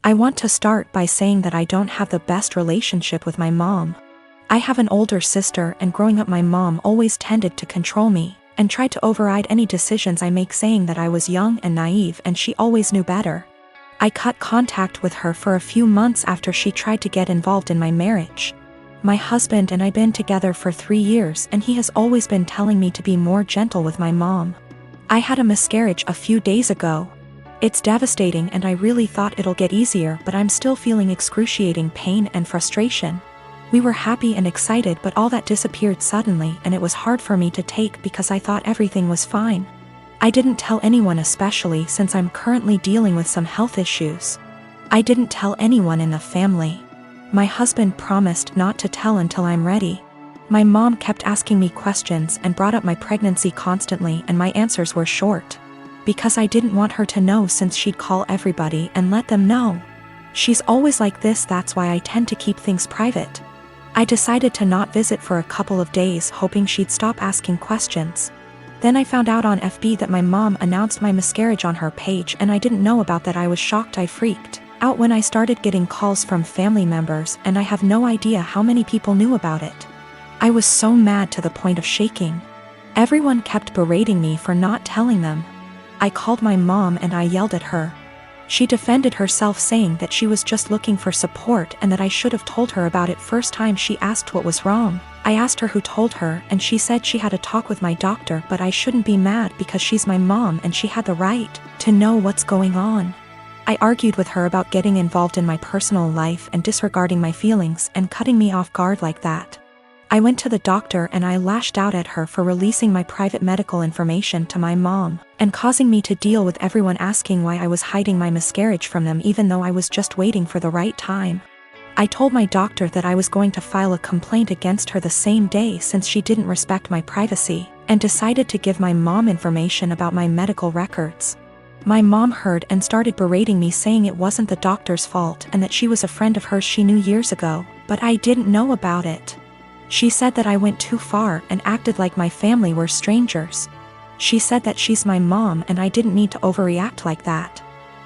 I want to start by saying that I don't have the best relationship with my mom. I have an older sister, and growing up my mom always tended to control me and tried to override any decisions I make, saying that I was young and naive and she always knew better. I cut contact with her for a few months after she tried to get involved in my marriage. My husband and I've been together for 3 years, and he has always been telling me to be more gentle with my mom. I had a miscarriage a few days ago. It's devastating and I really thought it'll get easier, but I'm still feeling excruciating pain and frustration. We were happy and excited, but all that disappeared suddenly, and it was hard for me to take because I thought everything was fine. I didn't tell anyone, especially since I'm currently dealing with some health issues. I didn't tell anyone in the family. My husband promised not to tell until I'm ready. My mom kept asking me questions and brought up my pregnancy constantly, and my answers were short. Because I didn't want her to know, since she'd call everybody and let them know. She's always like this, that's why I tend to keep things private. I decided to not visit for a couple of days, hoping she'd stop asking questions. Then I found out on FB that my mom announced my miscarriage on her page, and I didn't know about that. I was shocked. I freaked out when I started getting calls from family members, and I have no idea how many people knew about it. I was so mad to the point of shaking. Everyone kept berating me for not telling them. I called my mom and I yelled at her. She defended herself, saying that she was just looking for support and that I should have told her about it first time she asked what was wrong. I asked her who told her, and she said she had a talk with my doctor, but I shouldn't be mad because she's my mom and she had the right to know what's going on. I argued with her about getting involved in my personal life and disregarding my feelings and cutting me off guard like that. I went to the doctor and I lashed out at her for releasing my private medical information to my mom and causing me to deal with everyone asking why I was hiding my miscarriage from them, even though I was just waiting for the right time. I told my doctor that I was going to file a complaint against her the same day, since she didn't respect my privacy, and decided to give my mom information about my medical records. My mom heard and started berating me, saying it wasn't the doctor's fault and that she was a friend of hers she knew years ago, but I didn't know about it. She said that I went too far and acted like my family were strangers. She said that she's my mom and I didn't need to overreact like that.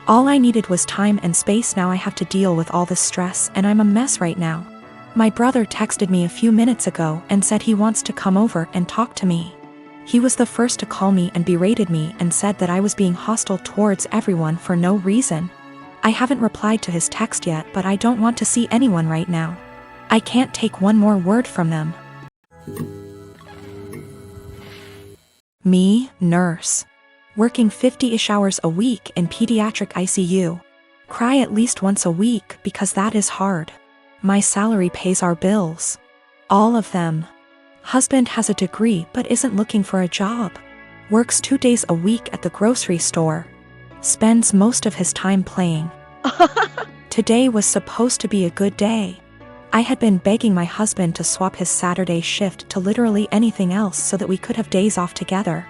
All I needed was time and space. Now I have to deal with all this stress and I'm a mess right now. My brother texted me a few minutes ago and said he wants to come over and talk to me. He was the first to call me and berated me and said that I was being hostile towards everyone for no reason. I haven't replied to his text yet, but I don't want to see anyone right now. I can't take one more word from them. Me, nurse. Working 50-ish hours a week in pediatric ICU. Cry at least once a week because that is hard. My salary pays our bills. All of them. Husband has a degree but isn't looking for a job. Works 2 days a week at the grocery store. Spends most of his time playing. Today was supposed to be a good day. I had been begging my husband to swap his Saturday shift to literally anything else so that we could have days off together.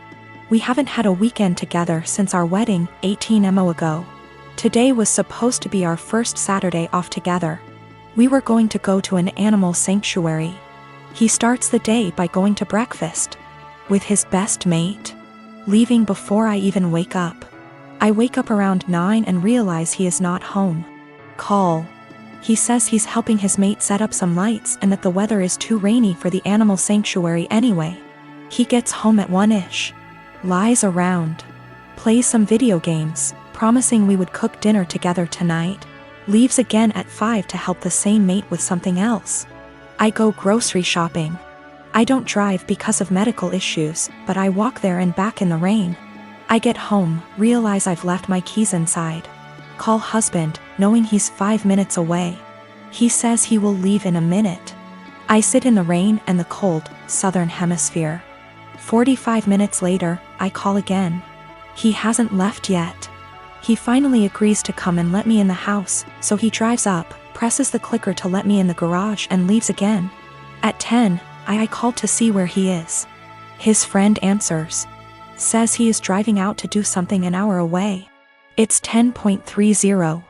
We haven't had a weekend together since our wedding, 18 months ago. Today was supposed to be our first Saturday off together. We were going to go to an animal sanctuary. He starts the day by going to breakfast with his best mate, leaving before I even wake up. I wake up around 9 and realize he is not home. Call. He says he's helping his mate set up some lights and that the weather is too rainy for the animal sanctuary anyway. He gets home at 1-ish. Lies around. Plays some video games, promising we would cook dinner together tonight. Leaves again at 5 to help the same mate with something else. I go grocery shopping. I don't drive because of medical issues, but I walk there and back in the rain. I get home, realize I've left my keys inside. Call husband, knowing he's 5 minutes away. He says he will leave in a minute. I sit in the rain and the cold, southern hemisphere. 45 minutes later, I call again. He hasn't left yet. He finally agrees to come and let me in the house, so he drives up, presses the clicker to let me in the garage and leaves again. At 10, I called to see where he is. His friend answers. Says he is driving out to do something an hour away. It's 10:30.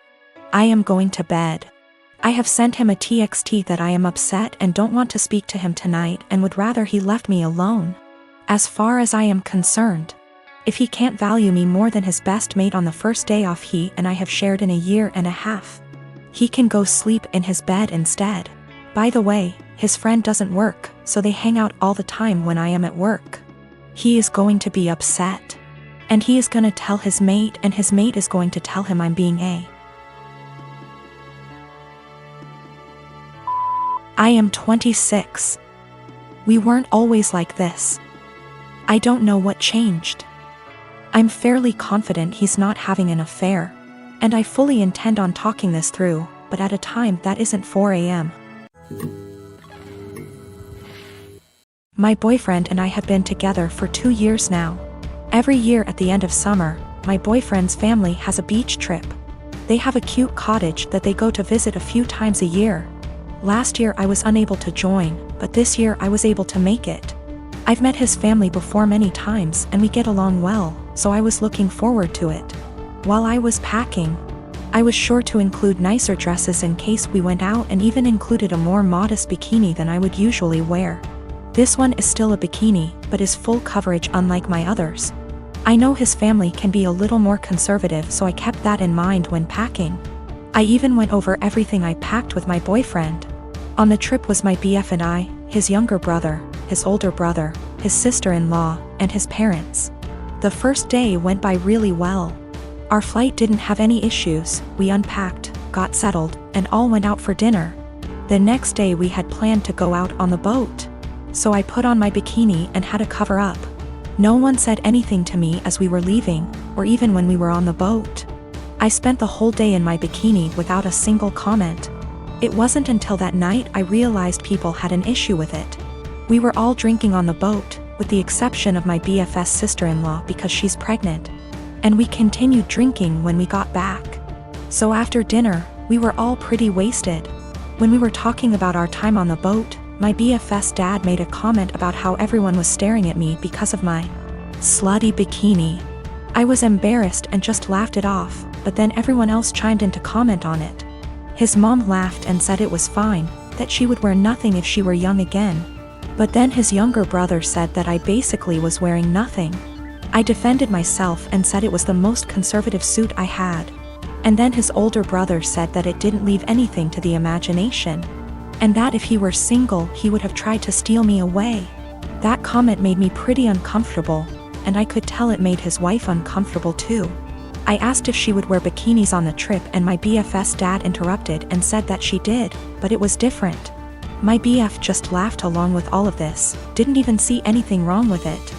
I am going to bed. I have sent him a TXT that I am upset and don't want to speak to him tonight and would rather he left me alone. As far as I am concerned, if he can't value me more than his best mate on the first day off he and I have shared in a year and a half, He can go sleep in his bed instead. By the way, his friend doesn't work, so they hang out all the time when I am at work. He is going to be upset. And he is gonna tell his mate, and his mate is going to tell him I'm being a. I am 26. We weren't always like this. I don't know what changed. I'm fairly confident he's not having an affair, and I fully intend on talking this through, but at a time that isn't 4 a.m. My boyfriend and I have been together for 2 years now. Every year at the end of summer, my boyfriend's family has a beach trip. They have a cute cottage that they go to visit a few times a year. Last year I was unable to join, but this year I was able to make it. I've met his family before many times and we get along well, so I was looking forward to it. While I was packing, I was sure to include nicer dresses in case we went out, and even included a more modest bikini than I would usually wear. This one is still a bikini, but is full coverage unlike my others. I know his family can be a little more conservative, so I kept that in mind when packing. I even went over everything I packed with my boyfriend. On the trip was my BF and I, his younger brother, his older brother, his sister-in-law, and his parents. The first day went by really well. Our flight didn't have any issues. We unpacked, got settled, and all went out for dinner. The next day we had planned to go out on the boat. So I put on my bikini and had to cover up. No one said anything to me as we were leaving, or even when we were on the boat. I spent the whole day in my bikini without a single comment. It wasn't until that night I realized people had an issue with it. We were all drinking on the boat, with the exception of my BFS sister-in-law because she's pregnant. And we continued drinking when we got back. So after dinner, we were all pretty wasted. When we were talking about our time on the boat, my BFS dad made a comment about how everyone was staring at me because of my slutty bikini. I was embarrassed and just laughed it off, but then everyone else chimed in to comment on it. His mom laughed and said it was fine, that she would wear nothing if she were young again. But then his younger brother said that I basically was wearing nothing. I defended myself and said it was the most conservative suit I had. And then his older brother said that it didn't leave anything to the imagination. And that if he were single, he would have tried to steal me away. That comment made me pretty uncomfortable, and I could tell it made his wife uncomfortable too. I asked if she would wear bikinis on the trip, and my BFS dad interrupted and said that she did, but it was different. My BF just laughed along with all of this, didn't even see anything wrong with it.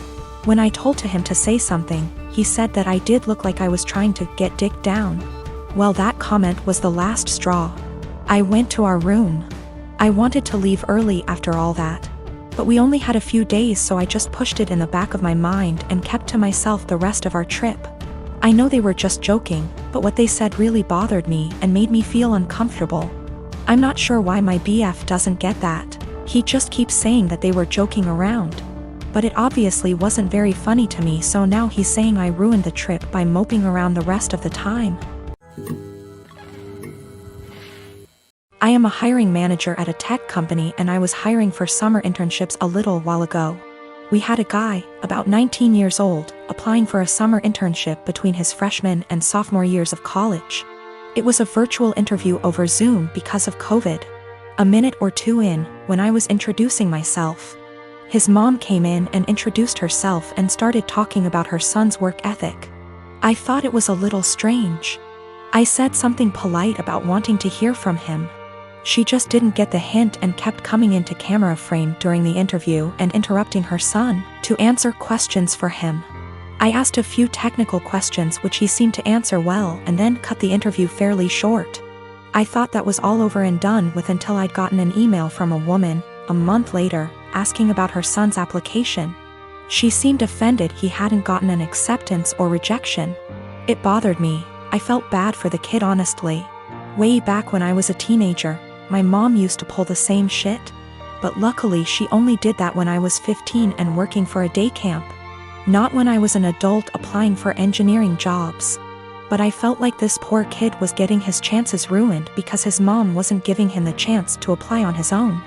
When I told him to say something, he said that I did look like I was trying to get dick down. Well, that comment was the last straw. I went to our room. I wanted to leave early after all that. But we only had a few days, so I just pushed it in the back of my mind and kept to myself the rest of our trip. I know they were just joking, but what they said really bothered me and made me feel uncomfortable. I'm not sure why my BF doesn't get that. He just keeps saying that they were joking around. But it obviously wasn't very funny to me, so now he's saying I ruined the trip by moping around the rest of the time. I am a hiring manager at a tech company, and I was hiring for summer internships a little while ago. We had a guy, about 19 years old, applying for a summer internship between his freshman and sophomore years of college. It was a virtual interview over Zoom because of COVID. A minute or two in, when I was introducing myself, his mom came in and introduced herself and started talking about her son's work ethic. I thought it was a little strange. I said something polite about wanting to hear from him. She just didn't get the hint and kept coming into camera frame during the interview and interrupting her son to answer questions for him. I asked a few technical questions which he seemed to answer well, and then cut the interview fairly short. I thought that was all over and done with until I'd gotten an email from a woman, a month later, asking about her son's application. She seemed offended he hadn't gotten an acceptance or rejection. It bothered me. I felt bad for the kid, honestly. Way back when I was a teenager, my mom used to pull the same shit. But luckily she only did that when I was 15 and working for a day camp. Not when I was an adult applying for engineering jobs. But I felt like this poor kid was getting his chances ruined because his mom wasn't giving him the chance to apply on his own.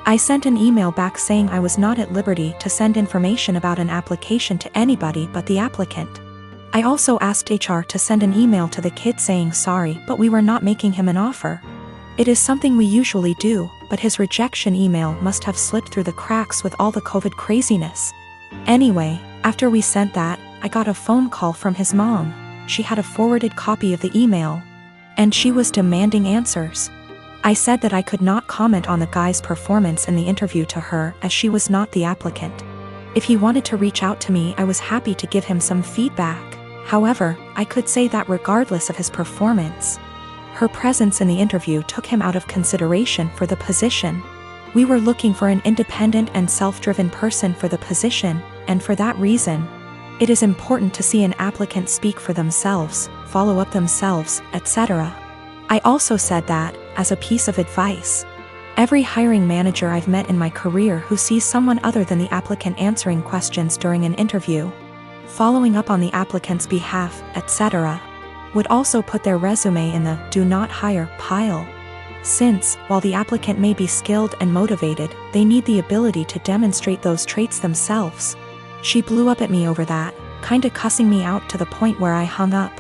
I sent an email back saying I was not at liberty to send information about an application to anybody but the applicant. I also asked HR to send an email to the kid saying sorry, but we were not making him an offer. It is something we usually do, but his rejection email must have slipped through the cracks with all the COVID craziness. Anyway, after we sent that, I got a phone call from his mom. She had a forwarded copy of the email, and she was demanding answers. I said that I could not comment on the guy's performance in the interview to her as she was not the applicant. If he wanted to reach out to me, I was happy to give him some feedback. However, I could say that regardless of his performance, her presence in the interview took him out of consideration for the position. We were looking for an independent and self-driven person for the position, and for that reason, it is important to see an applicant speak for themselves, follow up themselves, etc. I also said that, as a piece of advice, every hiring manager I've met in my career who sees someone other than the applicant answering questions during an interview, following up on the applicant's behalf, etc., would also put their resume in the do not hire pile. Since, while the applicant may be skilled and motivated, they need the ability to demonstrate those traits themselves. She blew up at me over that, kinda cussing me out to the point where I hung up.